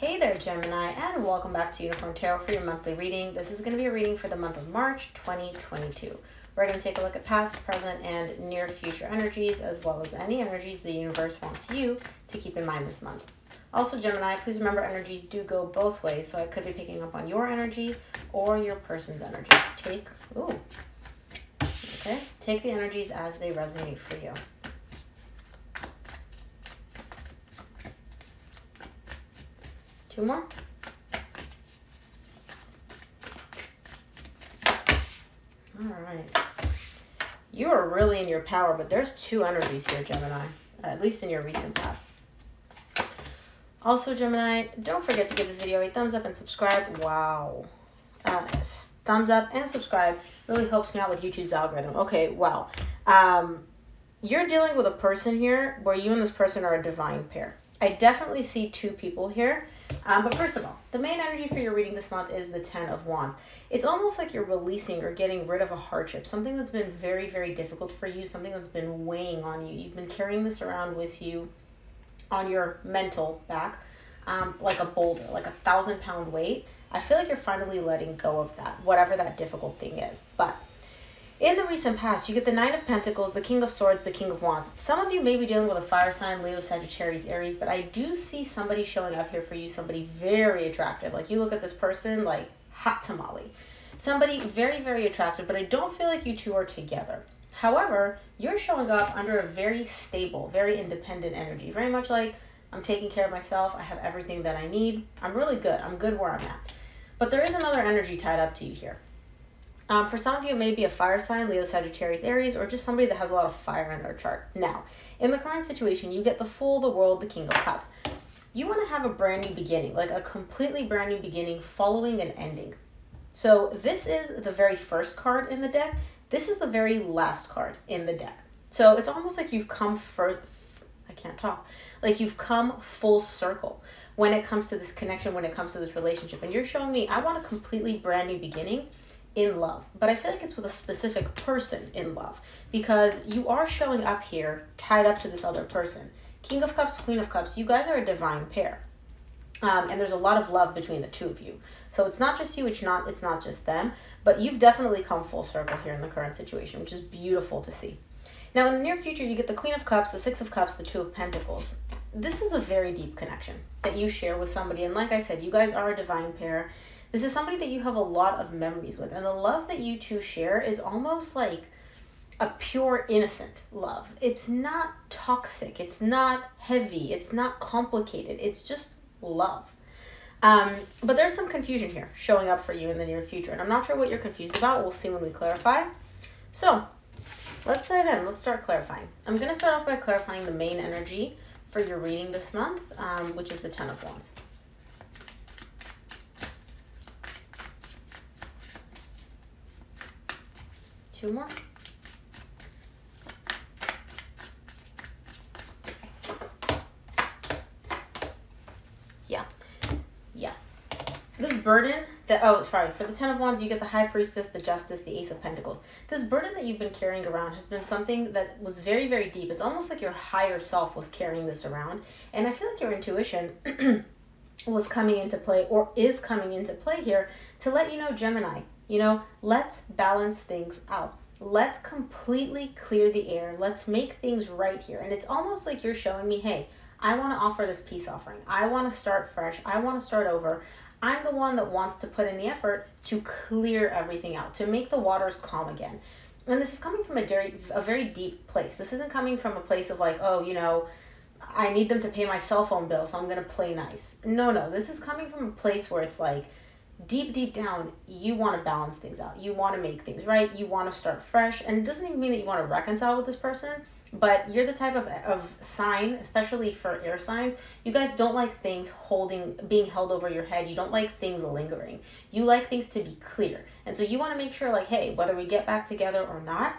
Hey there, Gemini, and welcome back to Uniform Tarot for your monthly reading. This is going to be a reading for the month of March 2022. We're going to take a look at past, present, and near future energies, as well as any energies the universe wants you to keep in mind this month. Also, Gemini, please remember energies do go both ways, so I could be picking up on your energy or your person's energy. Take the energies as they resonate for you. Two more. All right. You are really in your power, but there's two energies here, Gemini, at least in your recent past. Also, Gemini, don't forget to give this video a thumbs up and subscribe. Wow. Thumbs up and subscribe really helps me out with YouTube's algorithm. Okay, wow. You're dealing with a person here where you and this person are a divine pair. I definitely see two people here. But first of all, the main energy for your reading this month is the Ten of Wands. It's almost like you're releasing or getting rid of a hardship, something that's been very, very difficult for you, something that's been weighing on you. You've been carrying this around with you on your mental back, like a boulder, like 1,000-pound weight. I feel like you're finally letting go of that, whatever that difficult thing is. But in the recent past, you get the Nine of Pentacles, the King of Swords, the King of Wands. Some of you may be dealing with a fire sign, Leo, Sagittarius, Aries, but I do see somebody showing up here for you, somebody very attractive. Like, you look at this person like hot tamale. Somebody very, very attractive, but I don't feel like you two are together. However, you're showing up under a very stable, very independent energy. Very much like, I'm taking care of myself. I have everything that I need. I'm really good. I'm good where I'm at. But there is another energy tied up to you here. For some of you, it may be a fire sign, Leo, Sagittarius, Aries, or just somebody that has a lot of fire in their chart. Now, in the current situation, you get the Fool, the World, the King of Cups. You want to have a brand new beginning, like a completely brand new beginning following an ending. So this is the very first card in the deck. This is the very last card in the deck. So it's almost like you've come like you've come full circle when it comes to this connection, when it comes to this relationship. And you're showing me, I want a completely brand new beginning in love, but I feel like it's with a specific person in love, because you are showing up here tied up to this other person. King of Cups, Queen of Cups, you guys are a divine pair. And there's a lot of love between the two of you. So it's not just you, it's not just them, but you've definitely come full circle here in the current situation, which is beautiful to see. Now, in the near future, you get the Queen of Cups, the Six of Cups, the Two of Pentacles. This is a very deep connection that you share with somebody. And like I said, you guys are a divine pair. This is somebody that you have a lot of memories with. And the love that you two share is almost like a pure, innocent love. It's not toxic. It's not heavy. It's not complicated. It's just love. But there's some confusion here showing up for you in the near future. And I'm not sure what you're confused about. We'll see when we clarify. So let's dive in. Let's start clarifying. I'm going to start off by clarifying the main energy for your reading this month, which is the Ten of Wands. Two more. Yeah. This burden for the Ten of Wands, you get the High Priestess, the Justice, the Ace of Pentacles. This burden that you've been carrying around has been something that was very, very deep. It's almost like your higher self was carrying this around. And I feel like your intuition was coming into play, or is coming into play here, to let you know, Gemini, let's balance things out. Let's completely clear the air. Let's make things right here. And it's almost like you're showing me, hey, I want to offer this peace offering. I want to start fresh. I want to start over. I'm the one that wants to put in the effort to clear everything out, to make the waters calm again. And this is coming from a very deep place. This isn't coming from a place of like, I need them to pay my cell phone bill, so I'm going to play nice. No. This is coming from a place where it's like, deep down, you want to balance things out. You want to make things right. You want to start fresh. And it doesn't even mean that you want to reconcile with this person, but you're the type of sign, especially for air signs, you guys don't like things being held over your head. You don't like things lingering. You like things to be clear. And so you want to make sure, like, hey, whether we get back together or not,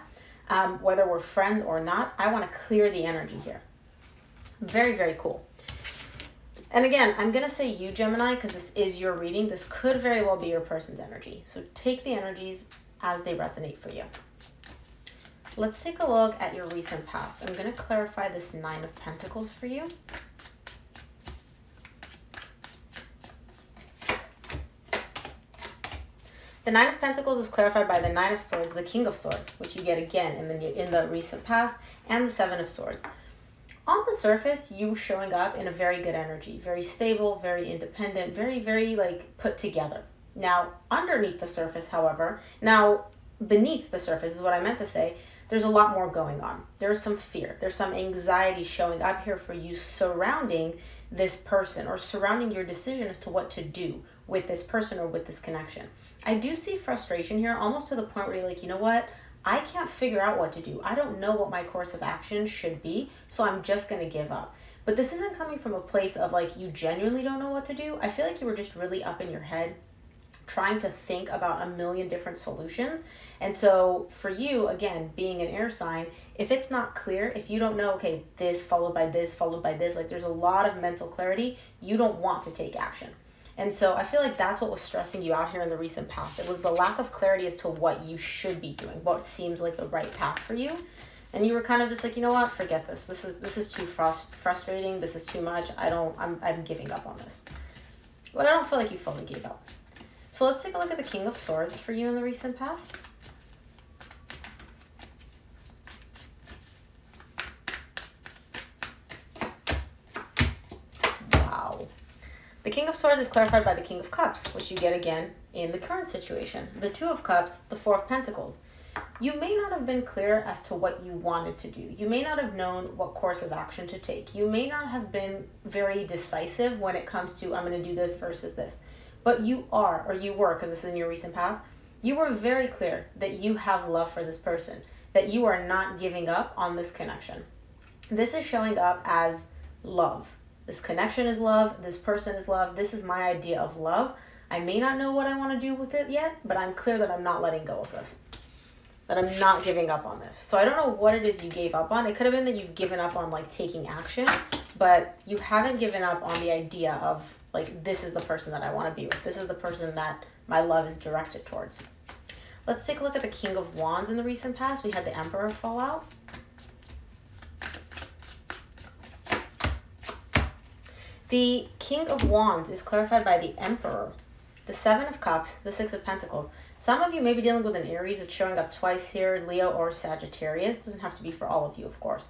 whether we're friends or not, I want to clear the energy here. Very, very cool. And again, I'm going to say you, Gemini, because this is your reading. This could very well be your person's energy. So take the energies as they resonate for you. Let's take a look at your recent past. I'm going to clarify this Nine of Pentacles for you. The Nine of Pentacles is clarified by the Nine of Swords, the King of Swords, which you get again in the recent past, and the Seven of Swords. On the surface, you showing up in a very good energy, very stable, very independent, very, very like put together. Now, underneath the surface, however, beneath the surface is what I meant to say, there's a lot more going on. There's some fear. There's some anxiety showing up here for you surrounding this person or surrounding your decision as to what to do with this person or with this connection. I do see frustration here, almost to the point where you're like, you know what? I can't figure out what to do. I don't know what my course of action should be, so I'm just going to give up. But this isn't coming from a place of like you genuinely don't know what to do. I feel like you were just really up in your head trying to think about a million different solutions. And so for you, again, being an air sign, if it's not clear, if you don't know, okay, this followed by this, followed by this, like there's a lot of mental clarity, you don't want to take action. And so I feel like that's what was stressing you out here in the recent past. It was the lack of clarity as to what you should be doing, what seems like the right path for you. And you were kind of just like, you know what, forget this. This is too frustrating. This is too much. I'm giving up on this. But I don't feel like you fully gave up. So let's take a look at the King of Swords for you in the recent past. Wow. The King of Swords is clarified by the King of Cups, which you get again in the current situation. The Two of Cups, the Four of Pentacles. You may not have been clear as to what you wanted to do. You may not have known what course of action to take. You may not have been very decisive when it comes to, I'm going to do this versus this. But you are, or you were, because this is in your recent past, you were very clear that you have love for this person, that you are not giving up on this connection. This is showing up as love. This connection is love. This person is love. This is my idea of love. I may not know what I want to do with it yet, but I'm clear that I'm not letting go of this, that I'm not giving up on this. So I don't know what it is you gave up on. It could have been that you've given up on like taking action, but you haven't given up on the idea of like, this is the person that I want to be with. This is the person that my love is directed towards. Let's take a look at the King of Wands in the recent past. We had the Emperor fall out. The King of Wands is clarified by the Emperor, the Seven of Cups, the Six of Pentacles. Some of you may be dealing with an Aries. It's showing up twice here, Leo or Sagittarius. Doesn't have to be for all of you, of course.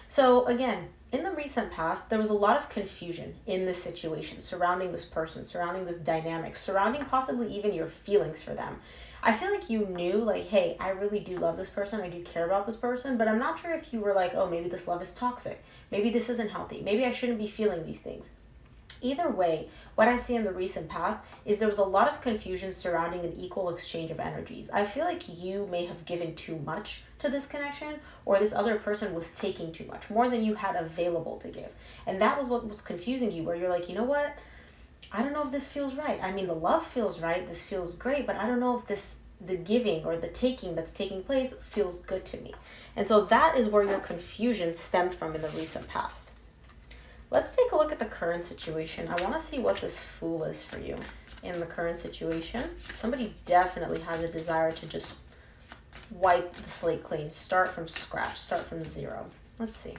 So again, in the recent past, there was a lot of confusion in this situation, surrounding this person, surrounding this dynamic, surrounding possibly even your feelings for them. I feel like you knew, like, hey, I really do love this person, I do care about this person, but I'm not sure if you were like, oh, maybe this love is toxic, maybe this isn't healthy, maybe I shouldn't be feeling these things. Either way, what I see in the recent past is there was a lot of confusion surrounding an equal exchange of energies. I feel like you may have given too much to this connection, or this other person was taking too much, more than you had available to give. And that was what was confusing you, where you're like, you know what? I don't know if this feels right. I mean, the love feels right, this feels great, but I don't know if the giving or the taking that's taking place feels good to me. And so that is where your confusion stemmed from in the recent past. Let's take a look at the current situation. I want to see what this Fool is for you in the current situation. Somebody definitely has a desire to just wipe the slate clean, start from scratch, start from zero. Let's see.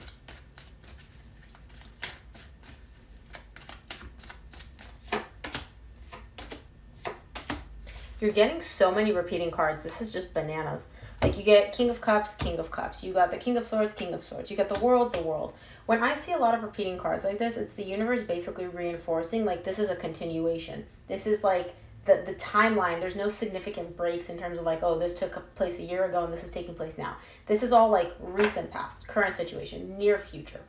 You're getting so many repeating cards. This is just bananas. Like you get King of Cups, King of Cups. You got the King of Swords, King of Swords. You got the World, the World. When I see a lot of repeating cards like this, it's the universe basically reinforcing like this is a continuation. This is like the timeline. There's no significant breaks in terms of like, oh, this took place a year ago and this is taking place now. This is all like recent past, current situation, near future.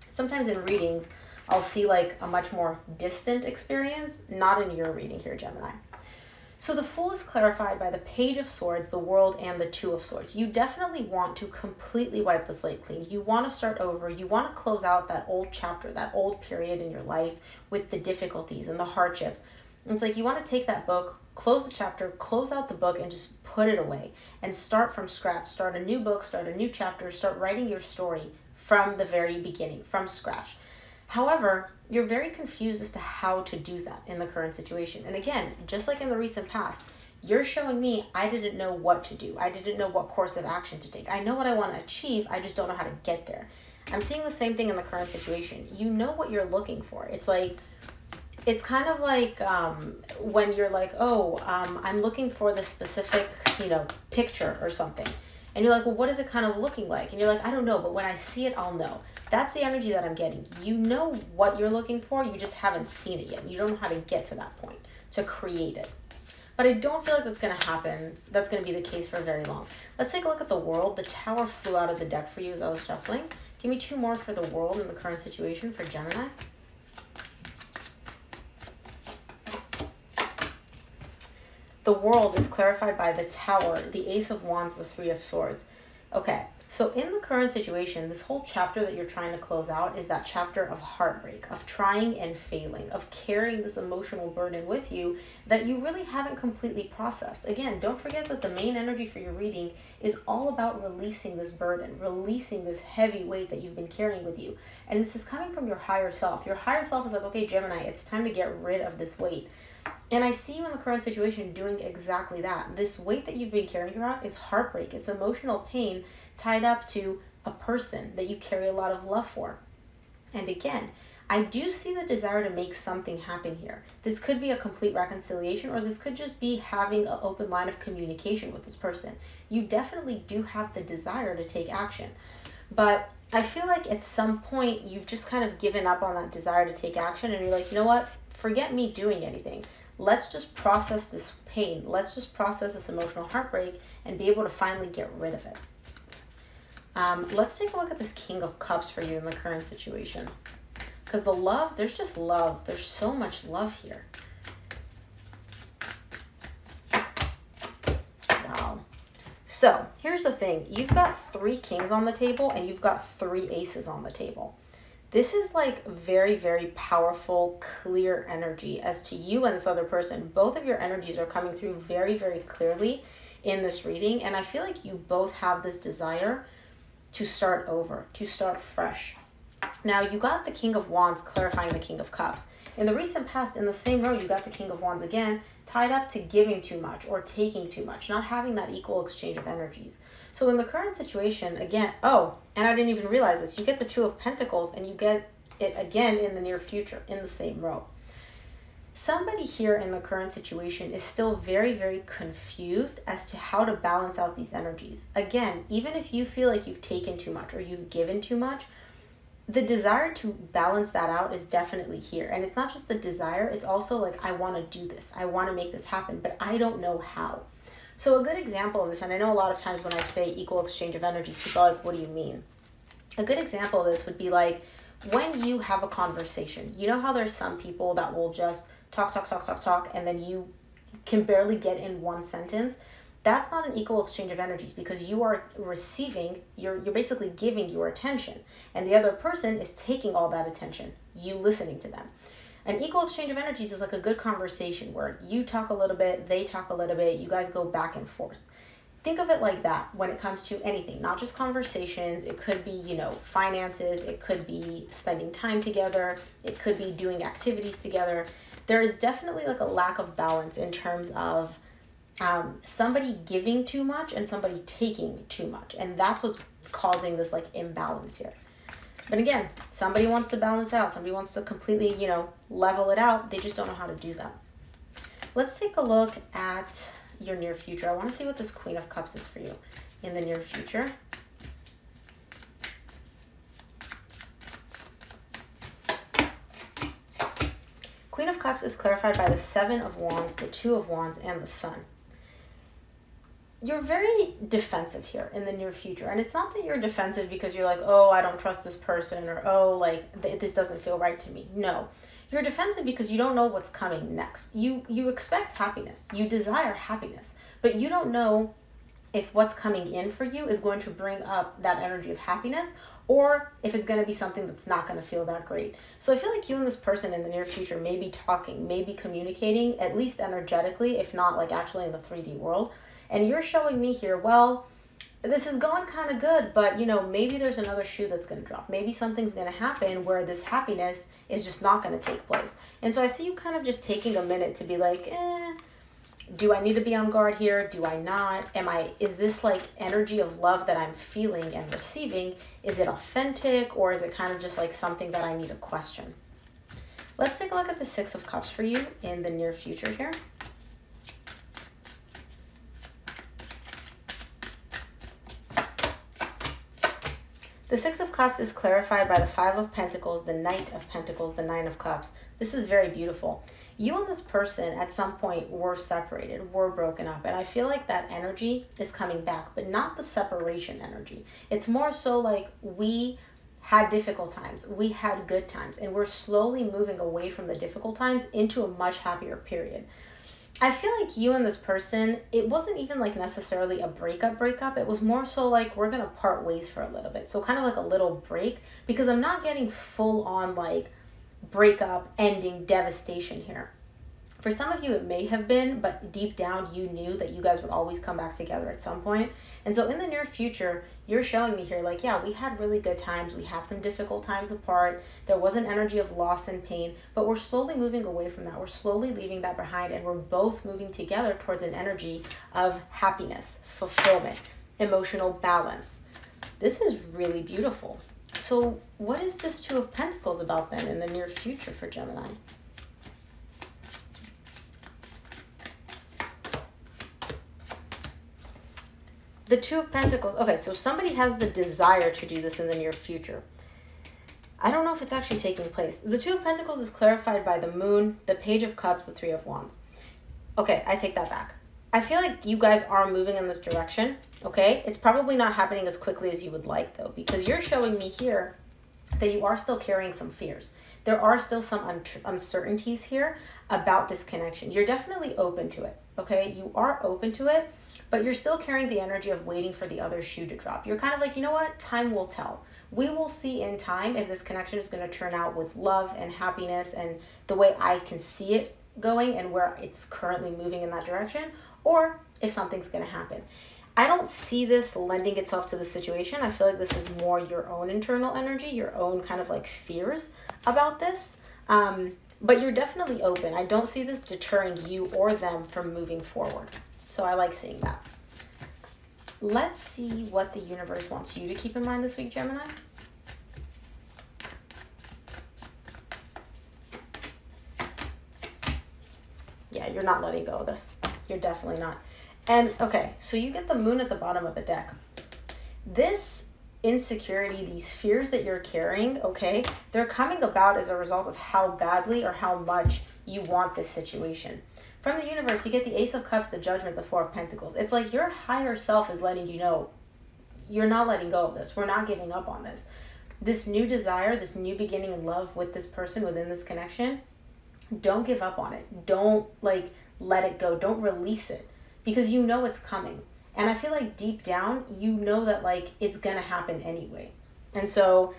Sometimes in readings, I'll see like a much more distant experience, not in your reading here, Gemini. So the Fool is clarified by the Page of Swords, the World, and the Two of Swords. You definitely want to completely wipe the slate clean. You want to start over. You want to close out that old chapter, that old period in your life with the difficulties and the hardships. And it's like you want to take that book, close the chapter, close out the book, and just put it away and start from scratch. Start a new book, start a new chapter, start writing your story from the very beginning, from scratch. However, you're very confused as to how to do that in the current situation. And again, just like in the recent past, you're showing me I didn't know what to do. I didn't know what course of action to take. I know what I want to achieve. I just don't know how to get there. I'm seeing the same thing in the current situation. You know what you're looking for. It's like it's kind of like when you're like, oh, I'm looking for this specific, picture or something. And you're like, well, what is it kind of looking like? And you're like, I don't know, but when I see it, I'll know. That's the energy that I'm getting. You know what you're looking for, you just haven't seen it yet. You don't know how to get to that point, to create it. But I don't feel like that's going to happen. That's going to be the case for very long. Let's take a look at the world. The Tower flew out of the deck for you as I was shuffling. Give me 2 more for the world in the current situation for Gemini. The world is clarified by the Tower, the Ace of Wands, the 3 of Swords. Okay, so in the current situation, this whole chapter that you're trying to close out is that chapter of heartbreak, of trying and failing, of carrying this emotional burden with you that you really haven't completely processed. Again, don't forget that the main energy for your reading is all about releasing this burden, releasing this heavy weight that you've been carrying with you. And this is coming from your higher self. Your higher self is like, okay, Gemini, it's time to get rid of this weight. And I see you in the current situation doing exactly that. This weight that you've been carrying around is heartbreak. It's emotional pain tied up to a person that you carry a lot of love for. And again, I do see the desire to make something happen here. This could be a complete reconciliation, or this could just be having an open line of communication with this person. You definitely do have the desire to take action. But I feel like at some point you've just kind of given up on that desire to take action, and you're like, you know what? Forget me doing anything. Let's just process this pain. Let's just process this emotional heartbreak and be able to finally get rid of it. Let's take a look at this King of Cups for you in the current situation. Because the love, there's just love. There's so much love here. Wow. So here's the thing. You've got 3 kings on the table and you've got 3 aces on the table. This is like very, very powerful, clear energy as to you and this other person. Both of your energies are coming through very, very clearly in this reading. And I feel like you both have this desire to start over, to start fresh. Now, you got the King of Wands clarifying the King of Cups. In the recent past, in the same row, you got the King of Wands again, tied up to giving too much or taking too much, not having that equal exchange of energies. So in the current situation, again, oh, and I didn't even realize this, you get the 2 of Pentacles and you get it again in the near future in the same row. Somebody here in the current situation is still very, very confused as to how to balance out these energies. Again, even if you feel like you've taken too much or you've given too much, the desire to balance that out is definitely here. And it's not just the desire, it's also like, I want to do this. I want to make this happen, but I don't know how. So a good example of this, and I know a lot of times when I say equal exchange of energies, people are like, what do you mean? A good example of this would be like when you have a conversation. You know how there's some people that will just talk, and then you can barely get in one sentence? That's not an equal exchange of energies because you are receiving, you're basically giving your attention, and the other person is taking all that attention, you listening to them. An equal exchange of energies is like a good conversation where you talk a little bit, they talk a little bit, you guys go back and forth. Think of it like that when it comes to anything, not just conversations. It could be, finances. It could be spending time together. It could be doing activities together. There is definitely like a lack of balance in terms of somebody giving too much and somebody taking too much. And that's what's causing this like imbalance here. But again, somebody wants to balance out. Somebody wants to completely, level it out. They just don't know how to do that. Let's take a look at your near future. I want to see what this Queen of Cups is for you in the near future. Queen of Cups is clarified by the 7 of Wands, the 2 of Wands, and the Sun. You're very defensive here in the near future. And it's not that you're defensive because you're like, oh, I don't trust this person, or oh, like this doesn't feel right to me. No, you're defensive because you don't know what's coming next. You expect happiness. You desire happiness, but you don't know if what's coming in for you is going to bring up that energy of happiness, or if it's going to be something that's not going to feel that great. So I feel like you and this person in the near future may be talking, may be communicating, at least energetically, if not like actually in the 3D world. And you're showing me here, well, this is going kind of good, but maybe there's another shoe that's going to drop. Maybe something's going to happen where this happiness is just not going to take place. And so I see you kind of just taking a minute to be like, do I need to be on guard here? Do I not? Is this like energy of love that I'm feeling and receiving? Is it authentic, or is it kind of just like something that I need to question? Let's take a look at the Six of Cups for you in the near future here. The Six of Cups is clarified by the Five of Pentacles, the Knight of Pentacles, the Nine of Cups. This is very beautiful. You and this person at some point were separated, were broken up, and I feel like that energy is coming back, but not the separation energy. It's more so like we had difficult times, we had good times, and we're slowly moving away from the difficult times into a much happier period. I feel like you and this person, it wasn't even like necessarily a breakup. It was more so like we're going to part ways for a little bit. So kind of like a little break, because I'm not getting full on like breakup, ending, devastation here. For some of you, it may have been, but deep down, you knew that you guys would always come back together at some point. And so in the near future, you're showing me here, like, yeah, we had really good times. We had some difficult times apart. There was an energy of loss and pain, but we're slowly moving away from that. We're slowly leaving that behind, and we're both moving together towards an energy of happiness, fulfillment, emotional balance. This is really beautiful. So what is this Two of Pentacles about then in the near future for Gemini? The Two of Pentacles. Okay, so somebody has the desire to do this in the near future. I don't know if it's actually taking place. The Two of Pentacles is clarified by the Moon, the Page of Cups, the Three of Wands. Okay, I take that back. I feel like you guys are moving in this direction, okay? It's probably not happening as quickly as you would like, though, because you're showing me here that you are still carrying some fears. There are still some uncertainties here about this connection. You're definitely open to it, okay? You are open to it, but you're still carrying the energy of waiting for the other shoe to drop. You're kind of like, you know what? Time will tell. We will see in time if this connection is going to turn out with love and happiness and the way I can see it going and where it's currently moving in that direction, or if something's going to happen. I don't see this lending itself to the situation. I feel like this is more your own internal energy, your own kind of like fears about this. But you're definitely open. I don't see this deterring you or them from moving forward. So I like seeing that. Let's see what the universe wants you to keep in mind this week, Gemini. Yeah, you're not letting go of this. You're definitely not. And okay, so you get the Moon at the bottom of the deck. This insecurity, these fears that you're carrying, okay, they're coming about as a result of how badly or how much you want this situation. From the universe, you get the Ace of Cups, the Judgment, the Four of Pentacles. It's like your higher self is letting you know you're not letting go of this. We're not giving up on this. This new desire, this new beginning in love with this person within this connection, don't give up on it. Don't like let it go. Don't release it because you know it's coming. And I feel like deep down, you know that like it's going to happen anyway. And so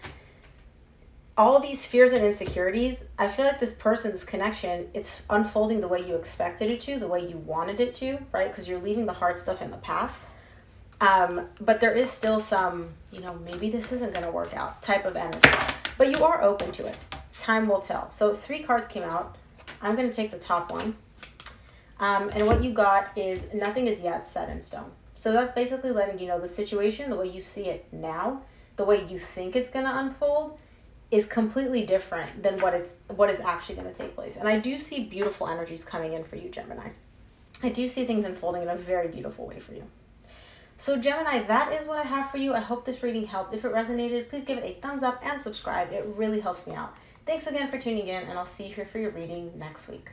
all of these fears and insecurities, I feel like this person's connection, it's unfolding the way you expected it to, the way you wanted it to, right? Because you're leaving the hard stuff in the past. But there is still some, maybe this isn't going to work out type of energy. But you are open to it. Time will tell. So 3 cards came out. I'm going to take the top one. And what you got is nothing is yet set in stone. So that's basically letting you know the situation, the way you see it now, the way you think it's going to unfold, is completely different than what is actually going to take place. And I do see beautiful energies coming in for you, Gemini. I do see things unfolding in a very beautiful way for you. So Gemini, that is what I have for you. I hope this reading helped. If it resonated, please give it a thumbs up and subscribe. It really helps me out. Thanks again for tuning in, and I'll see you here for your reading next week.